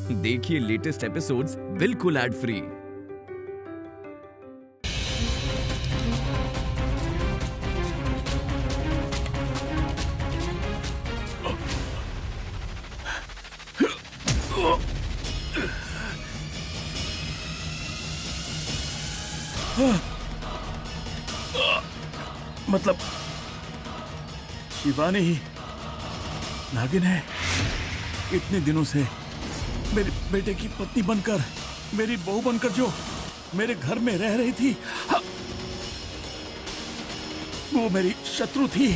देखिए latest episodes बिल्कुल ad free. मतलब शिवानी ही नागिन है। इतने दिनों से मेरे बेटे की पत्नी बनकर, मेरी बहू बनकर जो मेरे घर में रह रही थी, वो मेरी शत्रु थी।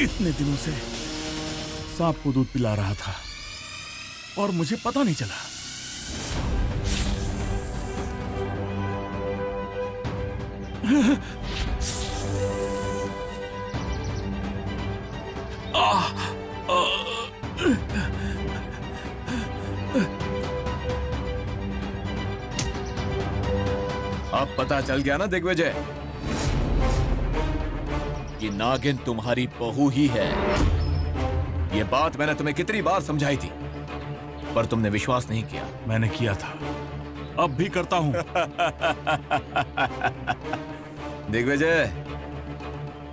इतने दिनों से सांप को दूध पिला रहा था और मुझे पता नहीं चला। अब पता चल गया ना दिग्विजय कि नागिन तुम्हारी बहू ही है। ये बात मैंने तुम्हें कितनी बार समझाई थी, पर तुमने विश्वास नहीं किया। मैंने किया था, अब भी करता हूं। दिग्विजय,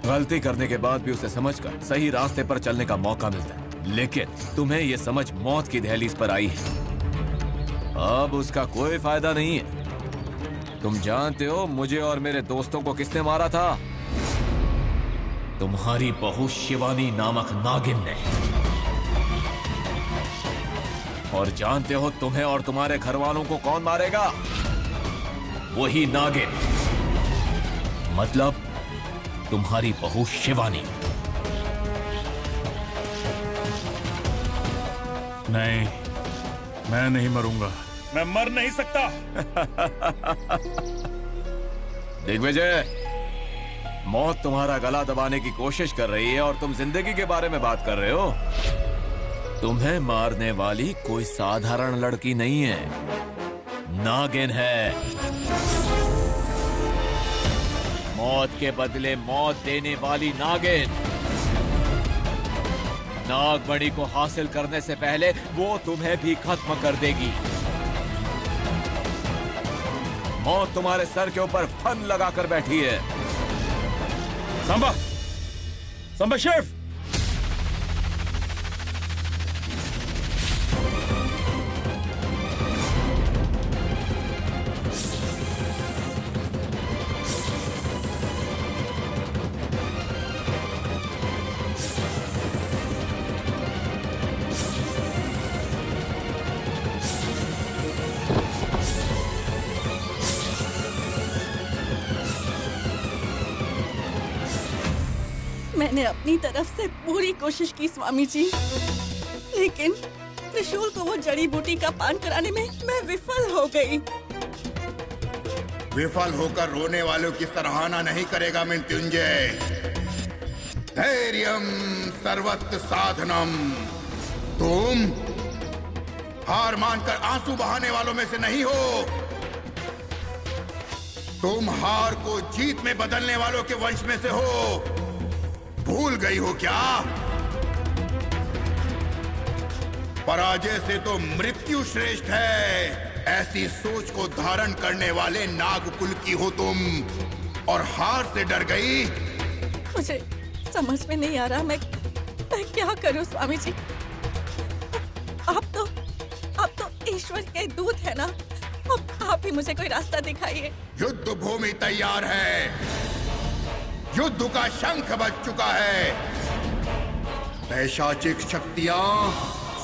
गलती करने के बाद भी उसे समझकर सही रास्ते पर चलने का मौका मिलता है, लेकिन तुम्हें यह समझ मौत की दहलीज पर आई है। अब उसका कोई फायदा नहीं है। तुम जानते हो मुझे और मेरे दोस्तों को किसने मारा था? तुम्हारी बहू शिवानी नामक नागिन ने। और जानते हो तुम्हें और तुम्हारे घर वालों को कौन मारेगा? वही नागिन, मतलब तुम्हारी बहू शिवानी। नहीं, मैं नहीं मरूंगा। मैं मर नहीं सकता। दिग्विजय, मौत तुम्हारा गला दबाने की कोशिश कर रही है और तुम जिंदगी के बारे में बात कर रहे हो। तुम्हें मारने वाली कोई साधारण लड़की नहीं है, नागिन है। मौत के बदले मौत देने वाली नागिन। नागमणि को हासिल करने से पहले वो तुम्हें भी खत्म कर देगी। मौत तुम्हारे सर के ऊपर फन लगाकर बैठी है। सांबा, सांबा शेफ। मैंने अपनी तरफ से पूरी कोशिश की स्वामी जी, लेकिन त्रिशूल को वो जड़ी बूटी का पान कराने में मैं विफल हो गई। विफल होकर रोने वालों की सराहना नहीं करेगा मृत्युंजय। धैर्यम सर्वत्र साधनम। तुम हार मानकर आंसू बहाने वालों में से नहीं हो। तुम हार को जीत में बदलने वालों के वंश में से हो। भूल गई हो क्या? पराजय से तो मृत्यु श्रेष्ठ है। ऐसी सोच को धारण करने वाले नागकुल की हो तुम, और हार से डर गई। मुझे समझ में नहीं आ रहा मैं क्या करूं स्वामी जी। आप तो ईश्वर के दूत है ना। अब आप ही मुझे कोई रास्ता दिखाइए। युद्ध भूमि तैयार है। युद्ध का शंख बज चुका है। पैशाचिक शक्तियां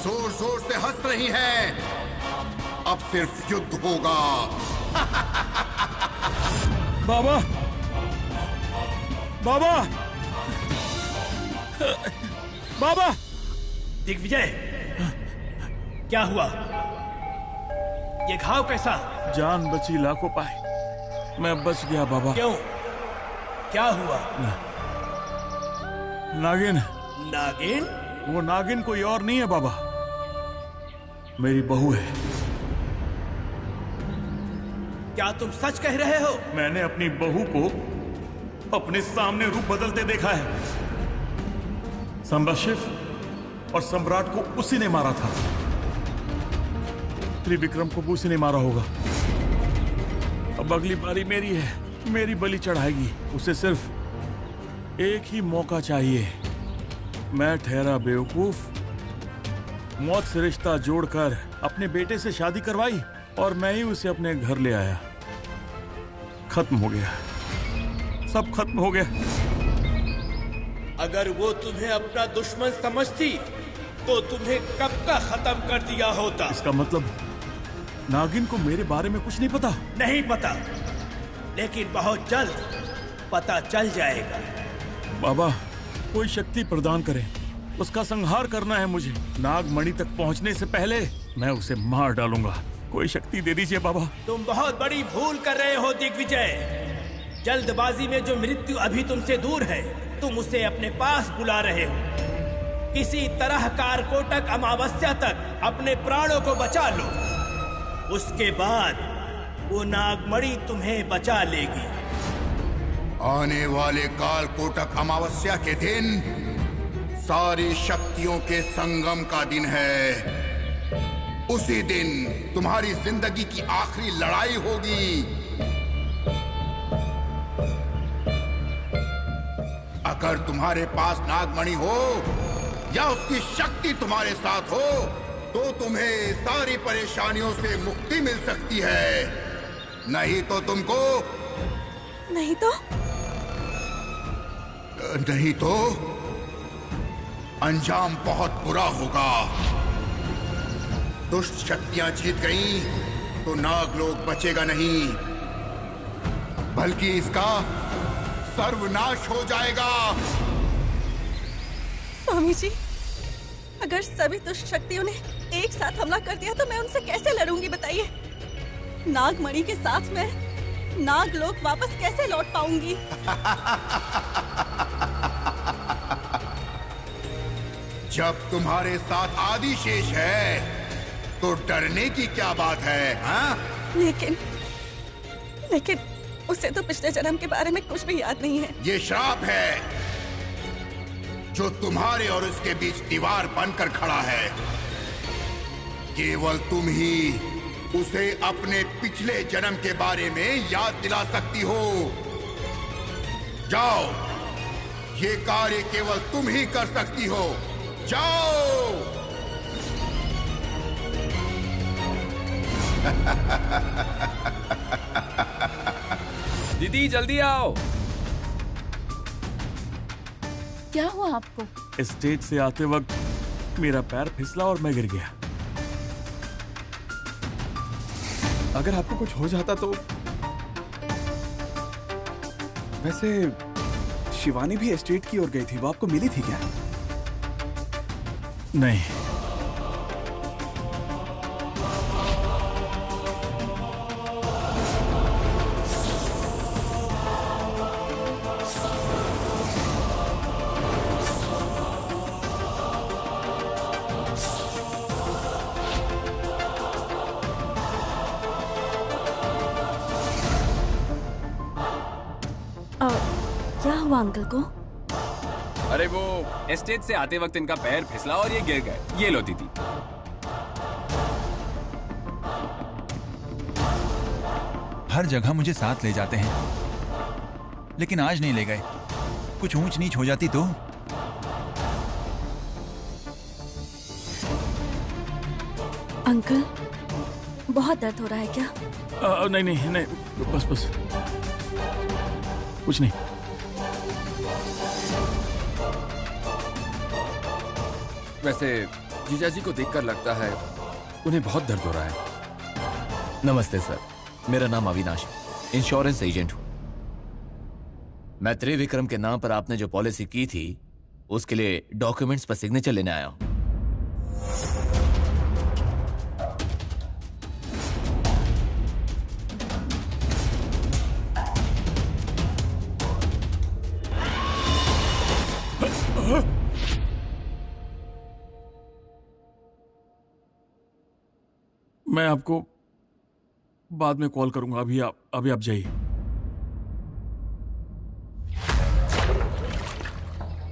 जोर जोर से हंस रही हैं। अब सिर्फ युद्ध होगा। बाबा, बाबा, बाबा। दिग्विजय, क्या हुआ? ये घाव कैसा? जान बची लाखों पाए, मैं बच गया बाबा। क्यों? क्या हुआ? नागिन। नागिन? वो नागिन कोई और नहीं है बाबा, मेरी बहू है। क्या तुम सच कह रहे हो? मैंने अपनी बहू को अपने सामने रूप बदलते देखा है। संभाशिव और सम्राट को उसी ने मारा था। त्रिविक्रम को बूसी ने मारा होगा। अब अगली बारी मेरी है, मेरी बलि चढ़ाएगी। उसे सिर्फ एक ही मौका चाहिए। मैं ठहरा बेवकूफ, मौत से रिश्ता जोड़कर अपने बेटे से शादी करवाई और मैं ही उसे अपने घर ले आया। खत्म हो गया, सब खत्म हो गया। अगर वो तुम्हें अपना दुश्मन समझती तो तुम्हें कब का खत्म कर दिया होता। इसका मतलब नागिन को मेरे बारे में कुछ नहीं पता? नहीं पता, लेकिन बहुत जल्द पता चल जाएगा। बाबा, कोई शक्ति प्रदान करे, उसका संहार करना है मुझे। नागमणि तक पहुंचने से पहले मैं उसे मार डालूंगा। कोई शक्ति दे दीजिए बाबा। तुम बहुत बड़ी भूल कर रहे हो दिग्विजय। जल्दबाजी में जो मृत्यु अभी तुमसे दूर है, तुम उसे अपने पास बुला रहे हो। किसी तरह कारकोटक अमावस्या तक अपने प्राणों को बचा लो, उसके बाद वो नागमणि तुम्हें बचा लेगी। आने वाले काल कोटक अमावस्या के दिन सारी शक्तियों के संगम का दिन है। उसी दिन तुम्हारी जिंदगी की आखिरी लड़ाई होगी। अगर तुम्हारे पास नागमणि हो या उसकी शक्ति तुम्हारे साथ हो तो तुम्हें सारी परेशानियों से मुक्ति मिल सकती है। नहीं तो तुमको नहीं तो अंजाम बहुत बुरा होगा। दुष्ट शक्तियां जीत गई तो नागलोक बचेगा नहीं, बल्कि इसका सर्वनाश हो जाएगा। स्वामी जी, अगर सभी दुष्ट शक्तियों ने एक साथ हमला कर दिया तो मैं उनसे कैसे लड़ूंगी बताइए? नागमणि के साथ मैं नागलोक वापस कैसे लौट पाऊंगी? जब तुम्हारे साथ आदिशेष है तो डरने की क्या बात है? हाँ? लेकिन उसे तो पिछले जन्म के बारे में कुछ भी याद नहीं है। ये श्राप है जो तुम्हारे और उसके बीच दीवार बनकर खड़ा है। केवल तुम ही उसे अपने पिछले जन्म के बारे में याद दिला सकती हो। जाओ, ये कार्य केवल तुम ही कर सकती हो। जाओ। दीदी जल्दी आओ। क्या हुआ आपको? स्टेज से आते वक्त मेरा पैर फिसला और मैं गिर गया। अगर आपको कुछ हो जाता तो। वैसे शिवानी भी एस्टेट की ओर गई थी, वो आपको मिली थी क्या? नहीं। क्या हुआ अंकल को? अरे वो एस्टेट से आते वक्त इनका पैर फिसला और ये गिर गए। ये लो दीदी। हर जगह मुझे साथ ले जाते हैं, लेकिन आज नहीं ले गए। कुछ ऊंच नीच हो जाती तो। अंकल, बहुत दर्द हो रहा है क्या? नहीं, बस कुछ नहीं। वैसे जीजाजी को देखकर लगता है उन्हें बहुत दर्द हो रहा है। नमस्ते सर, मेरा नाम अविनाश, इंश्योरेंस एजेंट हूं। मैं त्रिविक्रम के नाम पर आपने जो पॉलिसी की थी उसके लिए डॉक्यूमेंट्स पर सिग्नेचर लेने आया हूं। मैं आपको बाद में कॉल करूंगा। अभी आप जाइए।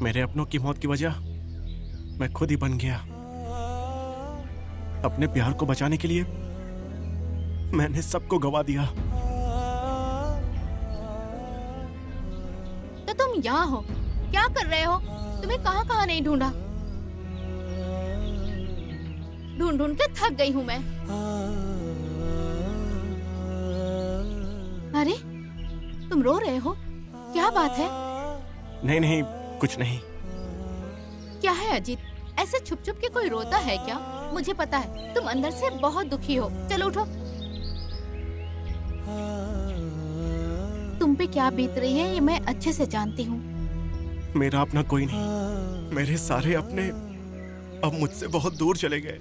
मेरे अपनों की मौत की वजह मैं खुद ही बन गया। अपने प्यार को बचाने के लिए मैंने सबको गवा दिया। तो तुम यहाँ हो, क्या कर रहे हो? तुम्हें कहाँ कहाँ नहीं ढूंढा? ढूंढ ढूंढ के थक गई हूँ मैं। अरे तुम रो रहे हो, क्या बात है? नहीं नहीं, कुछ नहीं। क्या है अजीत, ऐसे छुप छुप के कोई रोता है क्या? मुझे पता है तुम अंदर से बहुत दुखी हो। चलो उठो। तुम पे क्या बीत रही है ये मैं अच्छे से जानती हूँ। मेरा अपना कोई नहीं, मेरे सारे अपने अब मुझसे बहुत दूर चले गए।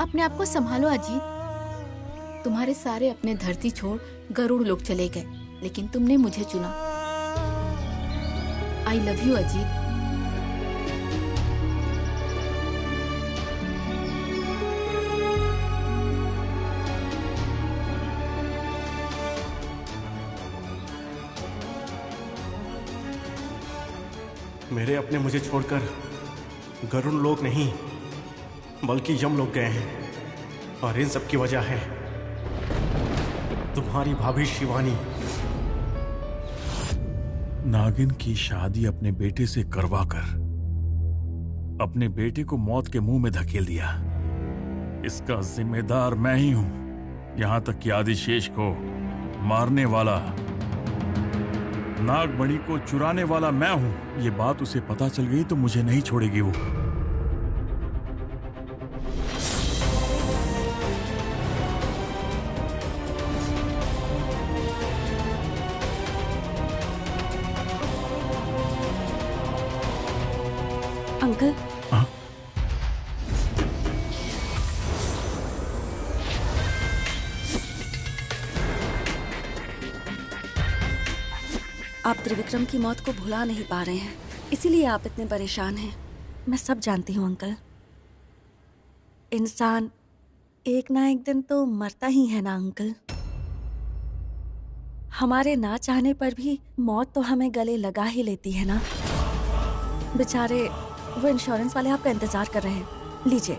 अपने आप को संभालो अजीत। तुम्हारे सारे अपने धरती छोड़ गरुड़ लोग चले गए, लेकिन तुमने मुझे चुना। I love you Ajit. मेरे अपने मुझे छोड़कर गरुड़ लोग नहीं बल्कि यम लोग गए हैं, और इन सब की वजह है तुम्हारी भाभी शिवानी। नागिन की शादी अपने बेटे से करवाकर अपने बेटे को मौत के मुंह में धकेल दिया। इसका जिम्मेदार मैं ही हूं। यहां तक कि आदिशेष को मारने वाला, नागमणि को चुराने वाला मैं हूं। ये बात उसे पता चल गई तो मुझे नहीं छोड़ेगी वो। अंकल, आप त्रिविक्रम की मौत को भुला नहीं पा रहे हैं, इसीलिए आप इतने परेशान हैं। मैं सब जानती हूँ अंकल। इंसान एक ना एक दिन तो मरता ही है ना अंकल। हमारे ना चाहने पर भी मौत तो हमें गले लगा ही लेती है ना। बेचारे वो इंश्योरेंस वाले आपका इंतजार कर रहे हैं। लीजिए,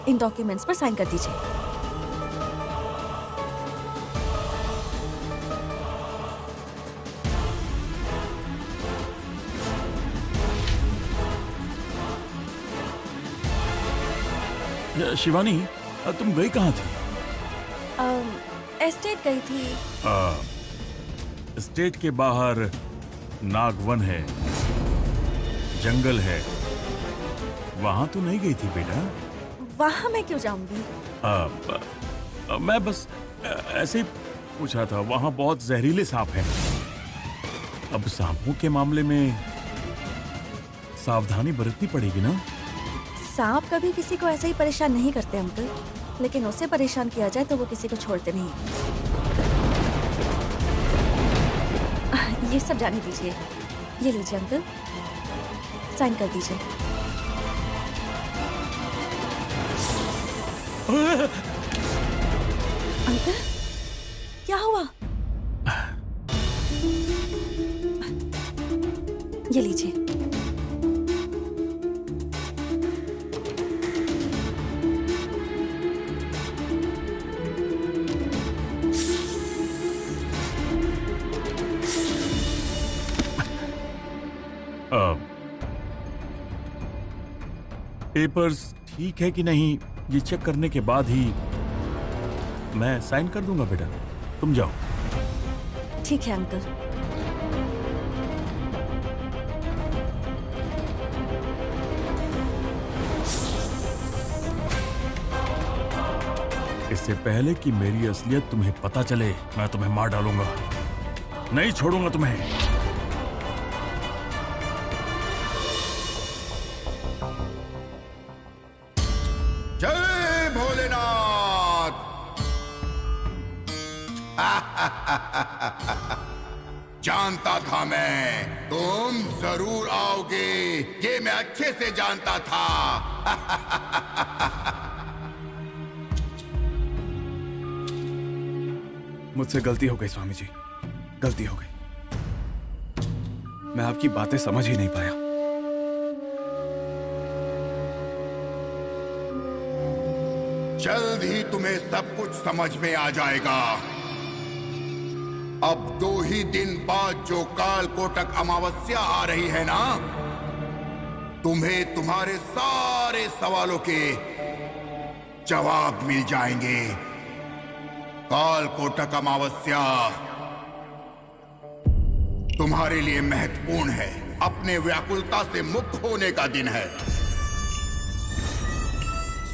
इन डॉक्यूमेंट्स पर साइन कर दीजिए। शिवानी, तुम गई कहाँ थी? एस्टेट गई थी। एस्टेट के बाहर नागवन है, जंगल है, वहां तो नहीं गई थी बेटा? वहां मैं क्यों जाऊंगी? मैं बस ऐसे ही पूछा था। वहां बहुत जहरीले सांप हैं। अब सांपों के मामले में सावधानी बरतनी पड़ेगी ना। सांप कभी किसी को ऐसे ही परेशान नहीं करते अंकल, लेकिन उसे परेशान किया जाए तो वो किसी को छोड़ते नहीं। ये सब जाने दीजिए। ये लीजिए अंकल, साइन कर दीजिए। अंकल, क्या हुआ? ये लीजिए। पेपर्स ठीक है कि नहीं ये चेक करने के बाद ही मैं साइन कर दूंगा बेटा। तुम जाओ। ठीक है अंकल। इससे पहले कि मेरी असलियत तुम्हें पता चले, मैं तुम्हें मार डालूंगा। नहीं छोड़ूंगा तुम्हें। जय भोलेनाथ। जानता था मैं तुम जरूर आओगे, ये मैं अच्छे से जानता था। मुझसे गलती हो गई स्वामी जी, गलती हो गई। मैं आपकी बातें समझ ही नहीं पाया। जल्द ही तुम्हें सब कुछ समझ में आ जाएगा। अब 2 ही दिन बाद जो काल कोटक अमावस्या आ रही है ना, तुम्हें तुम्हारे सारे सवालों के जवाब मिल जाएंगे। काल कोटक अमावस्या तुम्हारे लिए महत्वपूर्ण है, अपने व्याकुलता से मुक्त होने का दिन है,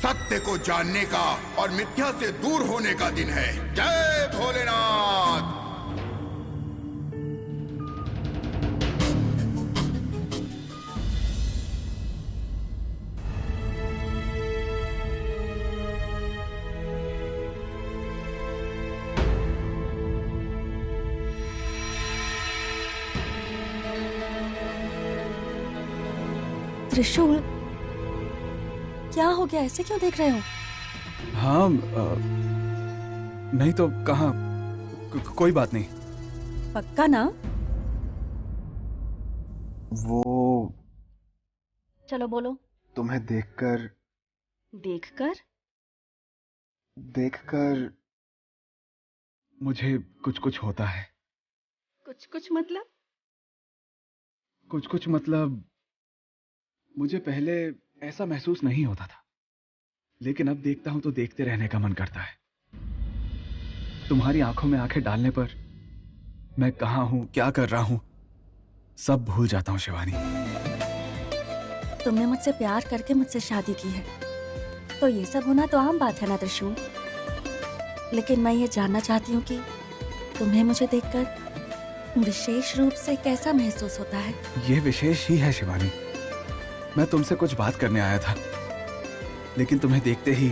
सत्य को जानने का और मिथ्या से दूर होने का दिन है। जय भोलेनाथ। त्रिशूल, क्या हो गया? ऐसे क्यों देख रहे हो? हाँ, नहीं तो कहाँ, कोई बात नहीं। पक्का ना? वो चलो बोलो। तुम्हें देखकर मुझे कुछ कुछ होता है। कुछ मतलब? कुछ मतलब मुझे पहले ऐसा महसूस नहीं होता था, लेकिन अब देखता हूं तो देखते रहने का मन करता है। तुम्हारी आंखों में आंखें डालने पर मैं कहां हूं, क्या कर रहा हूं, सब भूल जाता हूं शिवानी। तुमने मुझसे प्यार करके मुझसे शादी की है, तो ये सब होना तो आम बात है ना त्रिशूल। लेकिन मैं ये जानना चाहती हूँ कि तुम्हें मुझे देखकर विशेष रूप से कैसा महसूस होता है? ये विशेष ही है शिवानी। मैं तुमसे कुछ बात करने आया था, लेकिन तुम्हें देखते ही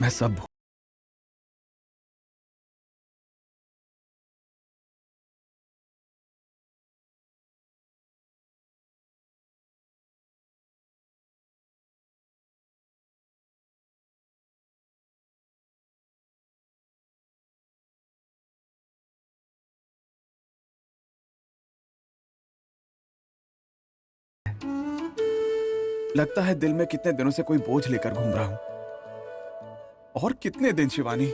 मैं सब लगता है दिल में कितने दिनों से कोई बोझ लेकर घूम रहा हूं। और कितने दिन शिवानी?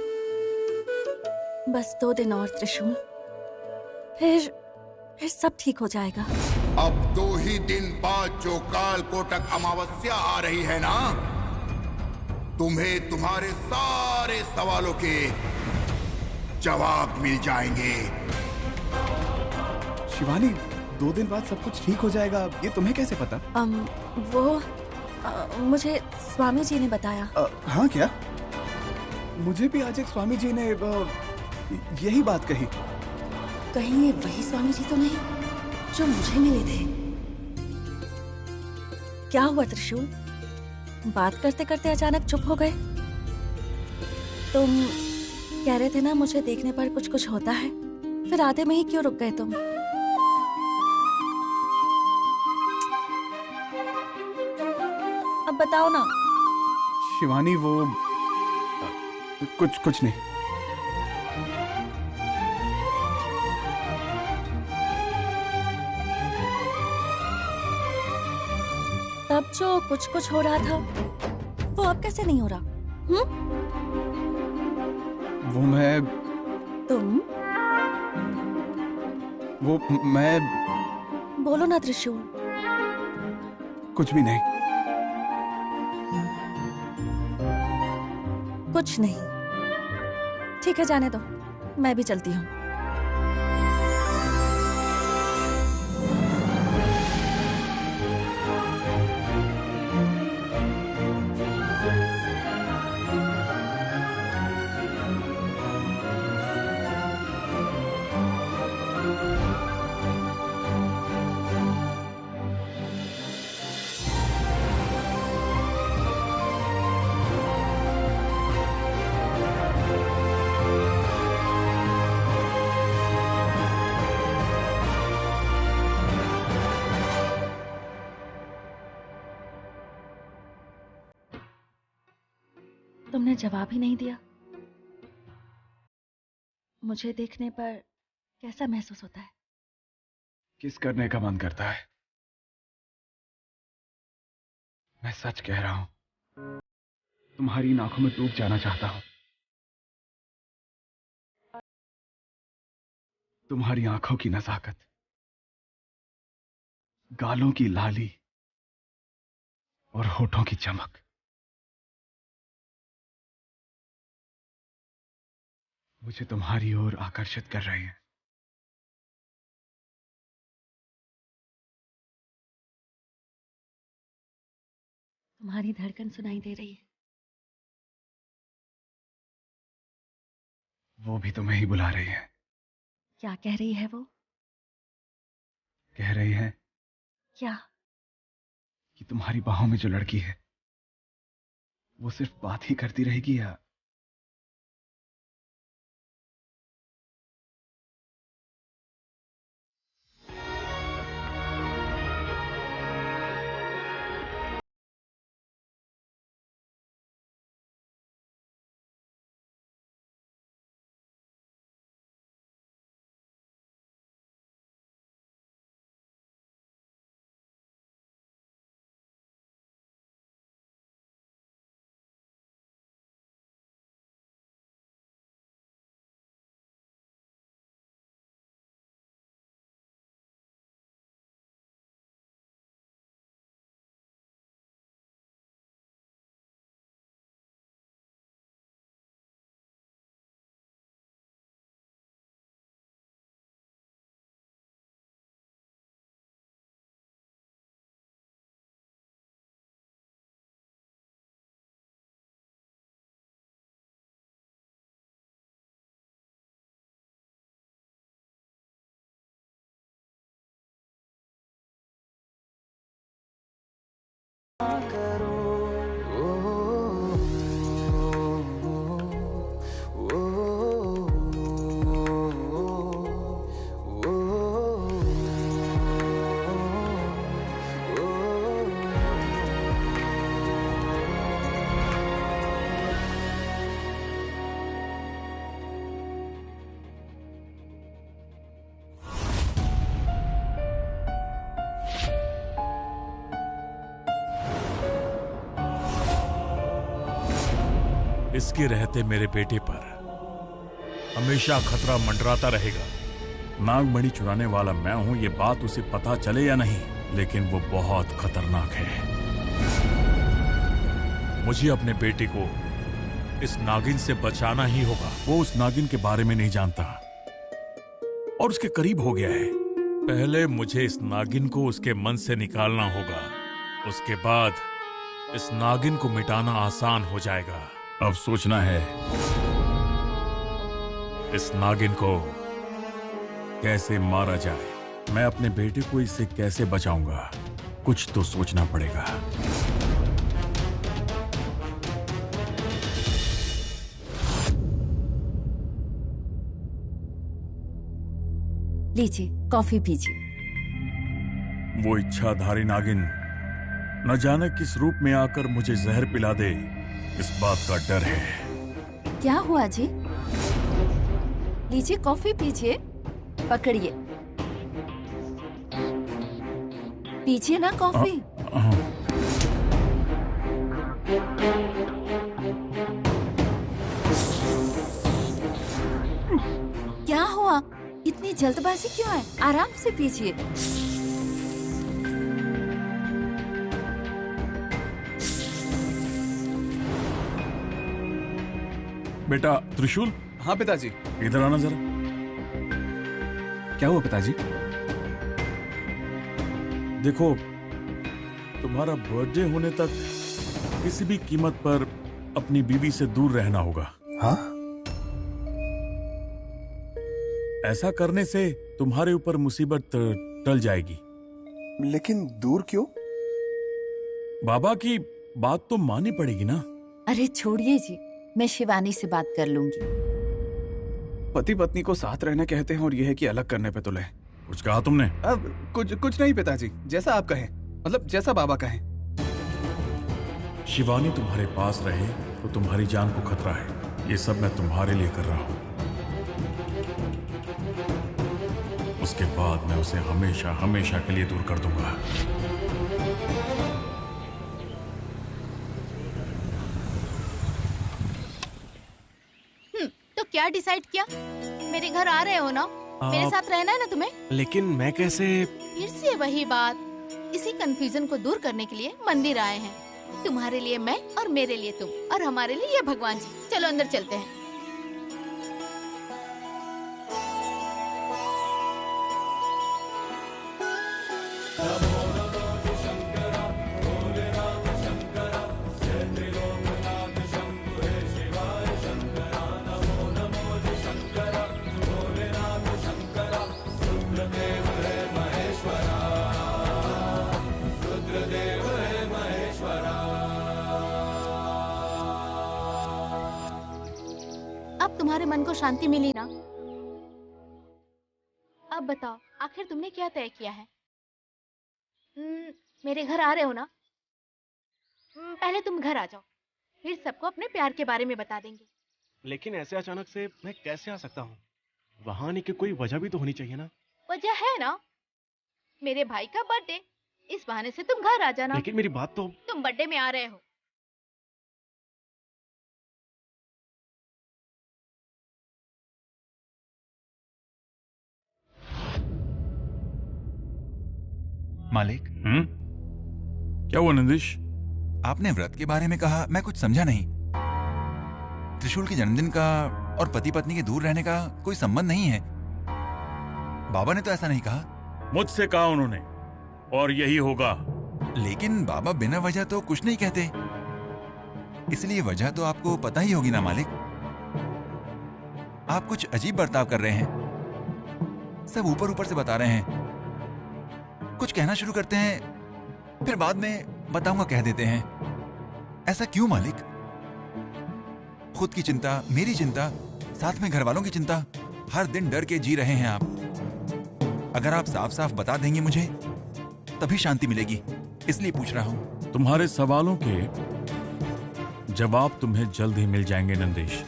बस 2 दिन और त्रिशूल, फिर सब ठीक हो जाएगा। अब 2 ही दिन बाद जो काल कोटक अमावस्या आ रही है ना, तुम्हें तुम्हारे सारे सवालों के जवाब मिल जाएंगे। शिवानी, 2 दिन बाद सब कुछ ठीक हो जाएगा, ये तुम्हें कैसे पता? मुझे स्वामी जी ने बताया। हाँ क्या? मुझे भी आज एक स्वामी जी ने यही बात कही। कहीं ये वही स्वामी जी तो नहीं जो मुझे मिले थे? क्या हुआ त्रिशूल? बात करते करते अचानक चुप हो गए। तुम कह रहे थे ना मुझे देखने पर कुछ कुछ होता है, फिर आधे में ही क्यों रुक गए तुम? अब बताओ ना। शिवानी, वो कुछ नहीं। तब जो कुछ कुछ हो रहा था, वो अब कैसे नहीं हो रहा? वो मैं बोलो ना त्रिशूल। कुछ भी नहीं। कुछ नहीं। ठीक है, जाने दो, मैं भी चलती हूँ। तुमने जवाब ही नहीं दिया। मुझे देखने पर कैसा महसूस होता है? किस करने का मन करता है? मैं सच कह रहा हूं, तुम्हारी इन आंखों में डूब जाना चाहता हूं। तुम्हारी आंखों की नजाकत, गालों की लाली और होठों की चमक, मुझे तुम्हारी ओर आकर्षित कर रही है। तुम्हारी धड़कन सुनाई दे रही है। वो भी तुम्हें ही बुला रही है। क्या कह रही है वो? कह रही है क्या? कि तुम्हारी बाहों में जो लड़की है वो सिर्फ बात ही करती रहेगी या इसके रहते मेरे बेटे पर हमेशा खतरा मंडराता रहेगा। नागमणि चुराने वाला मैं हूं, ये बात उसे पता चले या नहीं, लेकिन वो बहुत खतरनाक है। मुझे अपने बेटे को इस नागिन से बचाना ही होगा। वो उस नागिन के बारे में नहीं जानता और उसके करीब हो गया है। पहले मुझे इस नागिन को उसके मन से निकालना होगा, उसके बाद इस नागिन को मिटाना आसान हो जाएगा। अब सोचना है इस नागिन को कैसे मारा जाए। मैं अपने बेटे को इससे कैसे बचाऊंगा, कुछ तो सोचना पड़ेगा। लीजिए, कॉफी पीजिए। वो इच्छाधारी नागिन न जाने किस रूप में आकर मुझे जहर पिला दे, इस बात का डर है। क्या हुआ जी? लीजिए, कॉफी पीजिए। पकड़िए, पीजिए ना कॉफी। क्या हुआ? इतनी जल्दबाजी क्यों है? आराम से पीजिए। बेटा त्रिशूल। हाँ पिताजी। इधर आना जरा। क्या हुआ पिताजी? देखो, तुम्हारा बर्थडे होने तक किसी भी कीमत पर अपनी बीवी से दूर रहना होगा। हाँ? ऐसा करने से तुम्हारे ऊपर मुसीबत टल जाएगी। लेकिन दूर क्यों? बाबा की बात तो माननी पड़ेगी ना। अरे छोड़िए जी, मैं शिवानी से बात कर लूंगी। पति पत्नी को साथ रहना कहते हैं और यह है कि अलग करने पे तुले। कुछ कहा तुमने? अब कुछ नहीं पिताजी, जैसा आप कहें, मतलब जैसा बाबा कहें। शिवानी तुम्हारे पास रहे तो तुम्हारी जान को खतरा है। ये सब मैं तुम्हारे लिए कर रहा हूं। उसके बाद मैं उसे हमेशा हमेशा के लिए दूर कर दूंगा। क्या डिसाइड किया? मेरे घर आ रहे हो ना? मेरे साथ रहना है ना तुम्हें? लेकिन मैं कैसे? फिर से वही बात। इसी कंफ्यूजन को दूर करने के लिए मंदिर आए हैं। तुम्हारे लिए मैं और मेरे लिए तुम और हमारे लिए ये भगवान जी। चलो अंदर चलते हैं। अब तुम्हारे मन को शांति मिली ना? अब बताओ, आखिर तुमने क्या तय किया है? मेरे घर आ रहे हो ना? पहले तुम घर आ जाओ, फिर सबको अपने प्यार के बारे में बता देंगे। लेकिन ऐसे अचानक से मैं कैसे आ सकता हूँ? वहाँ आने की कोई वजह भी तो होनी चाहिए ना? वजह है ना, मेरे भाई का बर्थडे। इस बहाने से तुम घर आ जाना। लेकिन मेरी बात तो... तुम बर्थडे में आ रहे हो। मालिक। क्या हुआ नंदिश? आपने व्रत के बारे में कहा, मैं कुछ समझा नहीं। त्रिशूल के जन्मदिन का और पति पत्नी के दूर रहने का कोई संबंध नहीं है। बाबा ने तो ऐसा नहीं कहा। मुझसे कहा उन्होंने, और यही होगा। लेकिन बाबा बिना वजह तो कुछ नहीं कहते, इसलिए वजह तो आपको पता ही होगी ना मालिक। आप कुछ अजीब बर्ताव कर रहे हैं, सब ऊपर ऊपर से बता रहे हैं। कुछ कहना शुरू करते हैं, फिर बाद में बताऊंगा कह देते हैं। ऐसा क्यों मालिक? खुद की चिंता, मेरी चिंता, साथ में घर वालों की चिंता, हर दिन डर के जी रहे हैं आप। अगर आप साफ साफ बता देंगे मुझे, तभी शांति मिलेगी, इसलिए पूछ रहा हूं। तुम्हारे सवालों के जवाब तुम्हें जल्द ही मिल जाएंगे नंदेश।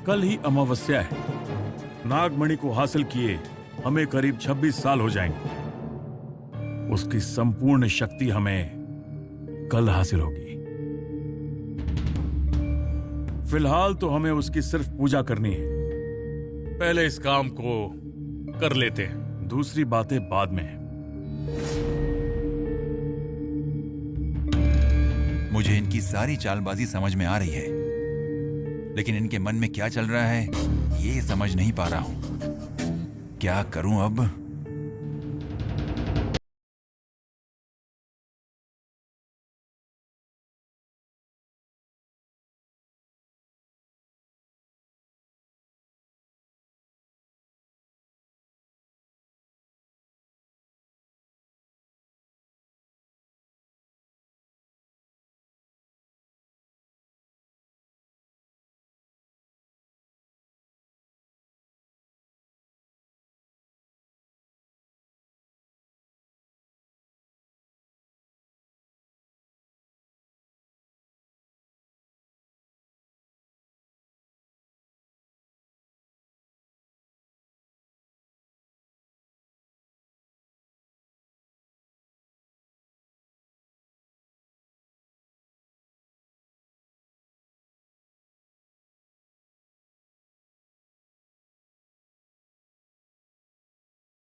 कल ही अमावस्या है। नागमणि को हासिल किए हमें करीब 26 साल हो जाएंगे। उसकी संपूर्ण शक्ति हमें कल हासिल होगी। फिलहाल तो हमें उसकी सिर्फ पूजा करनी है। पहले इस काम को कर लेते हैं, दूसरी बातें बाद में। मुझे इनकी सारी चालबाजी समझ में आ रही है, लेकिन इनके मन में क्या चल रहा है ये समझ नहीं पा रहा हूं। क्या करूं अब?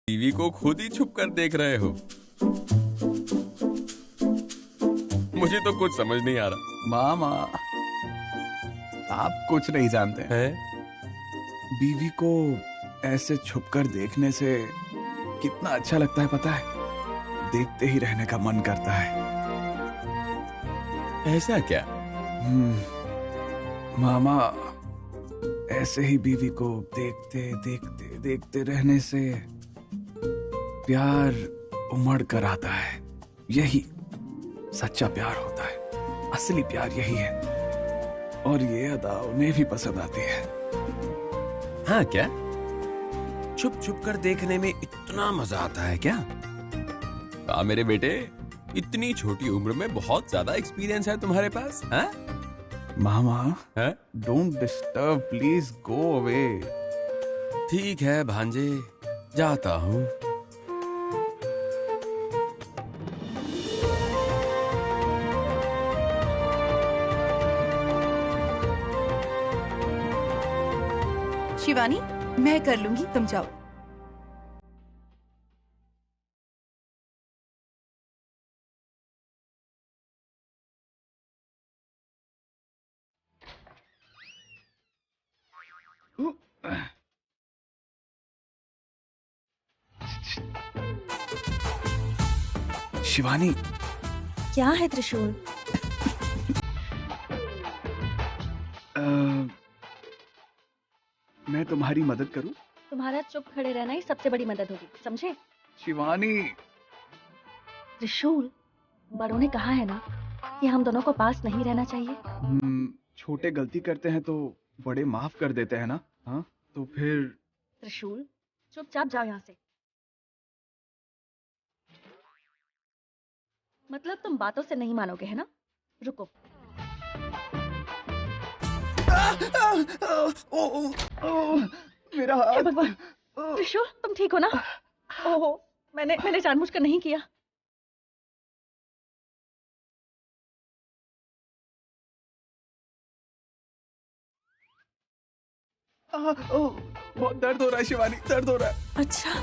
टीवी को खुद ही छुप कर देख रहे हो। मुझे तो कुछ समझ नहीं आ रहा। मामा, आप कुछ नहीं जानते हैं। बीवी को ऐसे छुपकर देखने से कितना अच्छा लगता है पता है? देखते ही रहने का मन करता है। ऐसा क्या? मामा, ऐसे ही बीवी को देखते देखते देखते रहने से प्यार उमड़ कर आता है। यही सच्चा प्यार होता है, असली प्यार यही है। और ये अदा उन्हें भी पसंद आती है। हाँ क्या? छुप छुप कर देखने में इतना मजा आता है क्या? हाँ मेरे बेटे, इतनी छोटी उम्र में बहुत ज्यादा एक्सपीरियंस है तुम्हारे पास। हाँ? मामा, don't disturb, please go away. ठीक है भांजे, जाता हूँ। शिवानी, मैं कर लूंगी, तुम जाओ। शिवानी, क्या है त्रिशूल? मैं तुम्हारी मदद करूं? तुम्हारा चुप खड़े रहना ही सबसे बड़ी मदद होगी, समझे? शिवानी, त्रिशूल, बड़ों ने कहा है ना कि हम दोनों को पास नहीं रहना चाहिए। छोटे गलती करते हैं तो बड़े माफ कर देते हैं ना? हाँ, तो फिर त्रिशूल, चुपचाप जाओ यहाँ से। मतलब तुम बातों से नहीं मानोगे, है ना? रुको। मेरा हे हाथ। भगवान, त्रिशूल, तुम ठीक हो ना? ओहो, मैंने जानबूझकर नहीं किया। बहुत दर्द हो रहा है शिवानी, दर्द हो रहा है। अच्छा,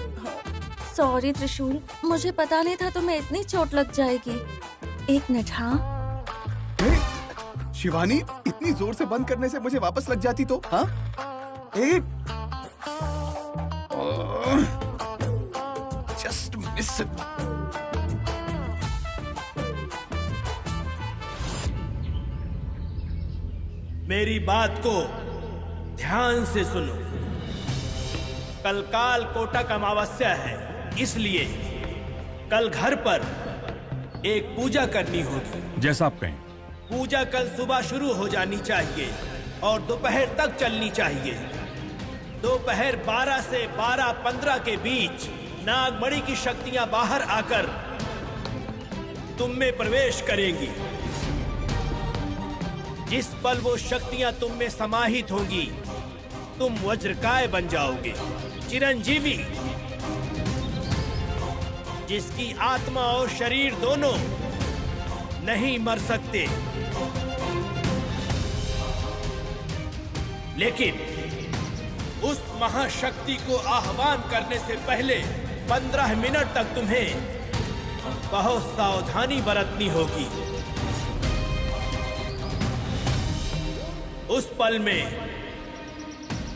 सॉरी त्रिशूल, मुझे पता नहीं था तुम्हें इतनी चोट लग जाएगी। एक मिनट। हाँ शिवानी, इतनी जोर से बंद करने से मुझे वापस लग जाती तो? हाँ, जस्ट मिस इट। मेरी बात को ध्यान से सुनो। कल काल कोटक अमावस्या है, इसलिए कल घर पर एक पूजा करनी होगी। जैसा आप कहें। पूजा कल सुबह शुरू हो जानी चाहिए और दोपहर तक चलनी चाहिए। दोपहर 12 से 12:15 के बीच नागमणि की शक्तियां बाहर आकर तुम में प्रवेश करेंगी। जिस पल वो शक्तियां तुम में समाहित होंगी, तुम वज्रकाय बन जाओगे, चिरंजीवी, जिसकी आत्मा और शरीर दोनों नहीं मर सकते। लेकिन उस महाशक्ति को आह्वान करने से पहले 15 मिनट तक तुम्हें बहुत सावधानी बरतनी होगी। उस पल में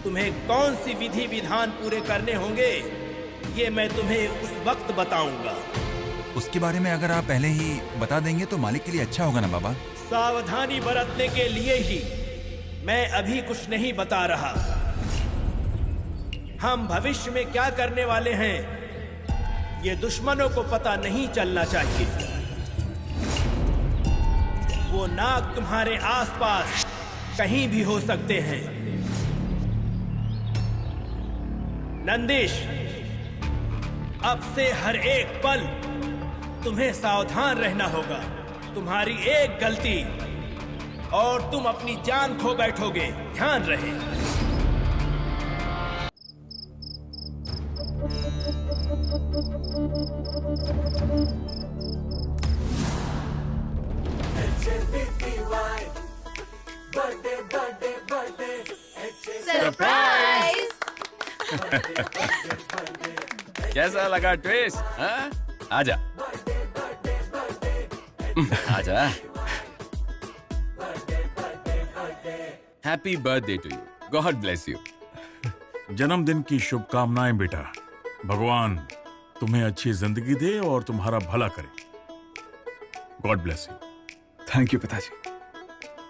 तुम्हें कौन सी विधि विधान पूरे करने होंगे, ये मैं तुम्हें उस वक्त बताऊंगा। उसके बारे में अगर आप पहले ही बता देंगे तो मालिक के लिए अच्छा होगा ना बाबा। सावधानी बरतने के लिए ही मैं अभी कुछ नहीं बता रहा। हम भविष्य में क्या करने वाले हैं, ये दुश्मनों को पता नहीं चलना चाहिए। वो नाग तुम्हारे आसपास कहीं भी हो सकते हैं। नंदीश, अब से हर एक पल तुम्हें सावधान रहना होगा। तुम्हारी एक गलती और तुम अपनी जान खो बैठोगे, ध्यान रहे। सरप्राइज! कैसा लगा ट्विस्ट? हाँ? आजा आजा। Happy birthday to you. God bless you. जन्मदिन की शुभकामनाएं बेटा। भगवान तुम्हें अच्छी जिंदगी दे और तुम्हारा भला करे। God bless you. Thank you पिताजी।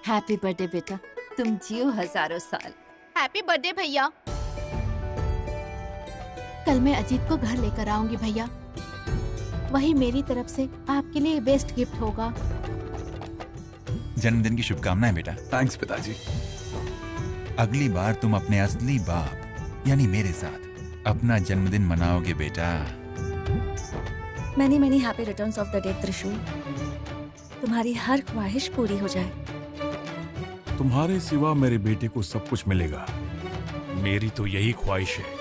हैप्पी बर्थडे बेटा, तुम जियो हजारों साल। हैप्पी बर्थडे भैया। कल मैं अजीत को घर लेकर आऊंगी भैया। वही मेरी तरफ से आपके लिए बेस्ट गिफ्ट होगा। जन्मदिन की शुभकामनाएं बेटा। थैंक्स पिताजी। अगली बार तुम अपने असली बाप यानी मेरे साथ अपना जन्मदिन मनाओगे बेटा। Many many happy returns of the day त्रिशूल। तुम्हारी हर ख्वाहिश पूरी हो जाए। तुम्हारे सिवा मेरे बेटे को सब कुछ मिलेगा। मेरी तो यही ख्वाहिश है।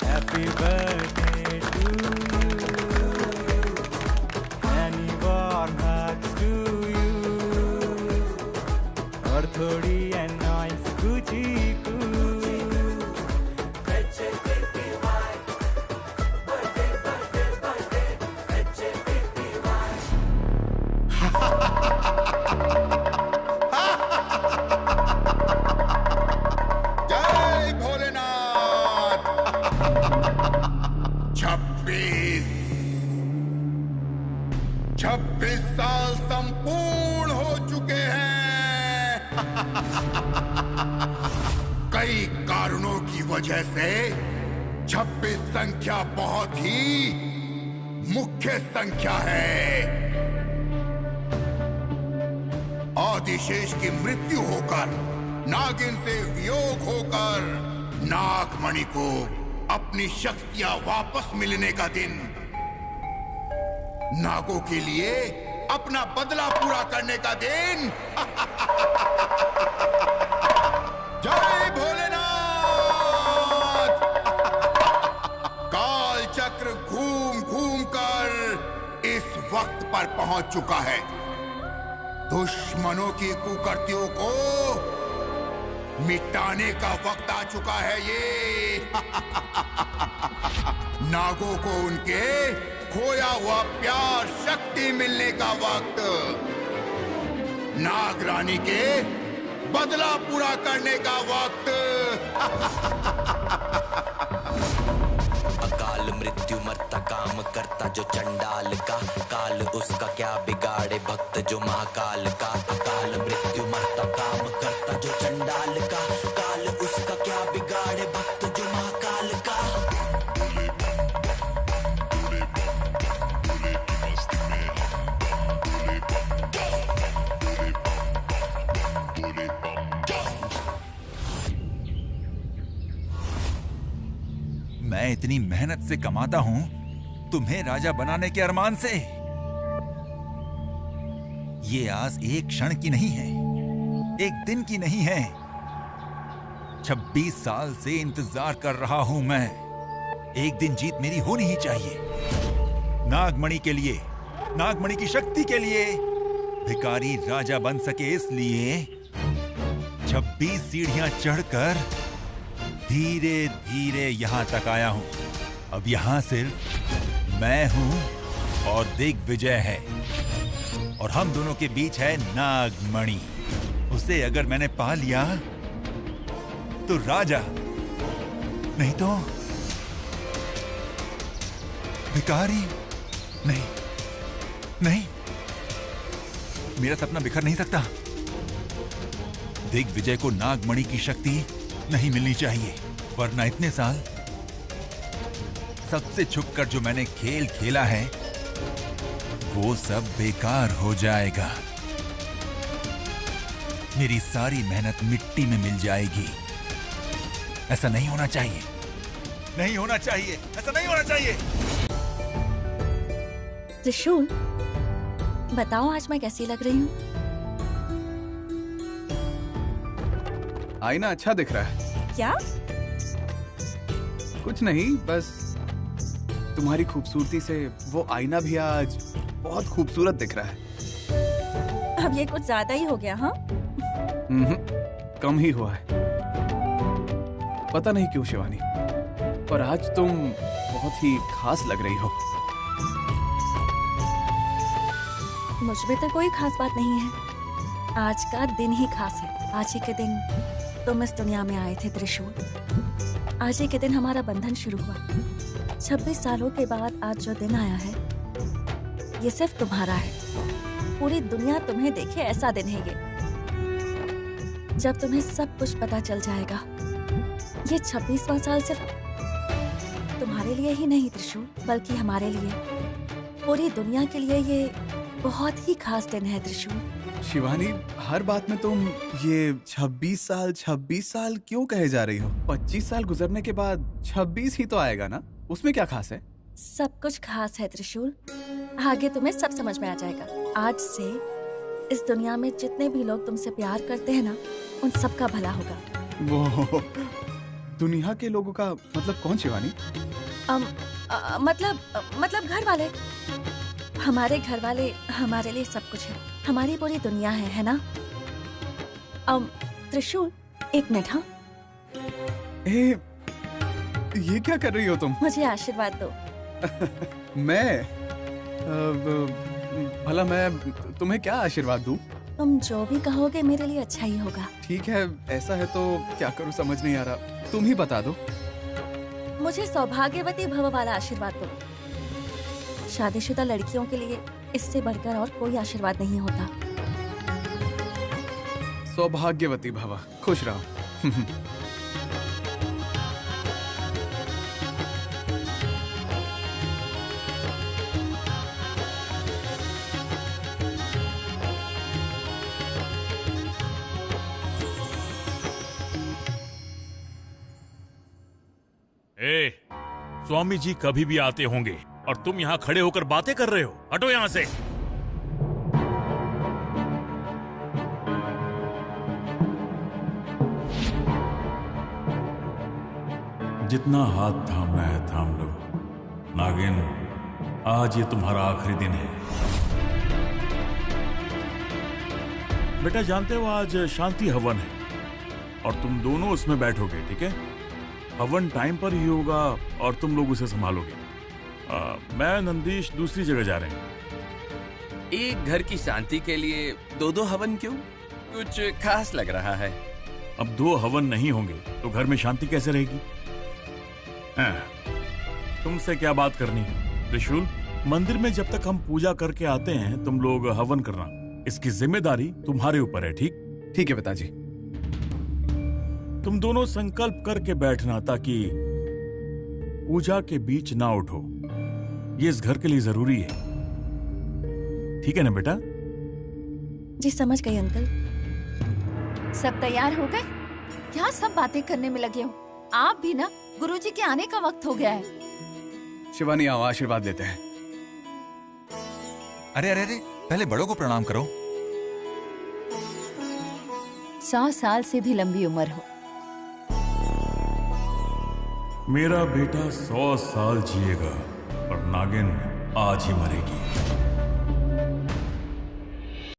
Happy birthday to you. 26 साल संपूर्ण हो चुके हैं। कई कारणों की वजह से 26 संख्या बहुत ही मुख्य संख्या है। आदिशेष की मृत्यु होकर, नागिन से वियोग होकर, नागमणि को अपनी शक्तियां वापस मिलने का दिन, नागों के लिए अपना बदला पूरा करने का दिन। जय भोलेनाथ। काल चक्र घूम घूम कर इस वक्त पर पहुंच चुका है। दुश्मनों की कुकर्तियों को मिटाने का वक्त आ चुका है ये। नागों को उनके खोया हुआ प्यार, शक्ति मिलने का वक्त, नागरानी के बदला पूरा करने का वक्त। अकाल मृत्यु मरता काम करता जो चंडाल का, काल उसका क्या बिगाड़े भक्त जो महाकाल का। अकाल मृत्यु मरता काम करता जो चंडाल का, काल उसका क्या बिगाड़े भक्त जो महाकाल का। मैं इतनी मेहनत से कमाता हूं तुम्हें राजा बनाने के अरमान से। ये आस एक क्षण की नहीं है, एक दिन की नहीं है। 26 साल से इंतजार कर रहा हूं मैं। एक दिन जीत मेरी होनी ही चाहिए। नागमणि के लिए, नागमणि की शक्ति के लिए। भिखारी राजा बन सके इसलिए 26 सीढ़ियां चढ़कर धीरे धीरे यहां तक आया हूं। अब यहां सिर्फ मैं हूं और दिग्विजय है, और हम दोनों के बीच है नागमणि। उसे अगर मैंने पा लिया तो राजा, नहीं तो भिखारी। नहीं नहीं, मेरा सपना बिखर नहीं सकता। दिग्विजय को नागमणि की शक्ति नहीं मिलनी चाहिए, वरना इतने साल सबसे छुपकर जो मैंने खेल खेला है वो सब बेकार हो जाएगा। मेरी सारी मेहनत मिट्टी में मिल जाएगी। ऐसा नहीं होना चाहिए, नहीं होना चाहिए, ऐसा नहीं होना चाहिए। त्रिशूल, बताओ आज मैं कैसी लग रही हूँ? आईना अच्छा दिख रहा है। क्या? कुछ नहीं, बस तुम्हारी खूबसूरती से वो आईना भी आज बहुत खूबसूरत दिख रहा है। अब ये कुछ ज्यादा ही हो गया, हाँ? कम ही हुआ है। पता नहीं क्यों शिवानी, पर आज तुम बहुत ही खास लग रही हो। मुझ में तो कोई खास बात नहीं है। आज का दिन ही खास है। आज ही के दिन तुम इस दुनिया में आए थे त्रिशूल। आज ही के दिन हमारा बंधन शुरू हुआ। 26 सालों के बाद आज जो दिन आया है, ये सिर्फ तुम्हारा है। पूरी दुनिया तुम्हें देखे ऐसा दिन है ये, जब तुम्हें सब कुछ पता चल जाएगा। ये 26वां साल सिर्फ तुम्हारे लिए ही नहीं त्रिशूल, बल्कि हमारे लिए, पूरी दुनिया के लिए ये बहुत ही खास दिन है त्रिशूल। शिवानी, हर बात में तुम ये 26 साल क्यों कहे जा रही हो? 25 साल गुजरने के बाद 26 ही तो आएगा ना, उसमें क्या खास है? सब कुछ खास है त्रिशूल। आगे तुम्हें सब समझ में आ जाएगा। आज से इस दुनिया में जितने भी लोग तुमसे प्यार करते हैं ना, उन सबका भला होगा। वो दुनिया के लोगों का मतलब कौन शिवानी? मतलब घर वाले। हमारे घर वाले हमारे लिए सब कुछ है। हमारी पूरी दुनिया है ना? त्रिशूल, एक मिनट। हाँ, ये क्या कर रही हो तुम? मुझे आशीर्वाद दो। मैं भला मैं तुम्हें क्या आशीर्वाद दूं? तुम जो भी कहोगे मेरे लिए अच्छा ही होगा। ठीक है, ऐसा है तो क्या करूं समझ नहीं आ रहा, तुम ही बता दो। मुझे सौभाग्यवती भव वाला आशीर्वाद दो। शादीशुदा लड़कियों के लिए इससे बढ़कर और कोई आशीर्वाद नहीं होता। सौभाग्यवती भवा, खुश रहो। स्वामी जी कभी भी आते होंगे और तुम यहाँ खड़े होकर बातें कर रहे हो। हटो यहाँ से। जितना हाथ थामना है थाम लो। नागिन, आज ये तुम्हारा आखिरी दिन है। बेटा, जानते हो आज शांति हवन है और तुम दोनों उसमें बैठोगे, ठीक है? हवन टाइम पर ही होगा और तुम लोग उसे संभालोगे। मैं नंदीश दूसरी जगह जा रहे हैं। एक घर की शांति के लिए दो हवन क्यों? कुछ खास लग रहा है। अब 2 हवन नहीं होंगे तो घर में शांति कैसे रहेगी? तुमसे क्या बात करनी? त्रिशूल, मंदिर में जब तक हम पूजा करके आते हैं तुम लोग हवन करना। इसकी जिम्मेदारी तुम्हारे ऊपर है, ठीक? ठीक है पिताजी। तुम दोनों संकल्प करके बैठना ताकि पूजा के बीच ना उठो। ये इस घर के लिए जरूरी है, ठीक है ना बेटा? जी समझ गई अंकल। सब तैयार हो गए? क्या सब बातें करने में लगे हो? आप भी ना, गुरुजी के आने का वक्त हो गया है। शिवानी, आओ आशीर्वाद लेते हैं। अरे अरे अरे, पहले बड़ों को प्रणाम करो। 100 साल से भी लंबी उम्र हो। मेरा बेटा 100 साल जिएगा और नागिन आज ही मरेगी।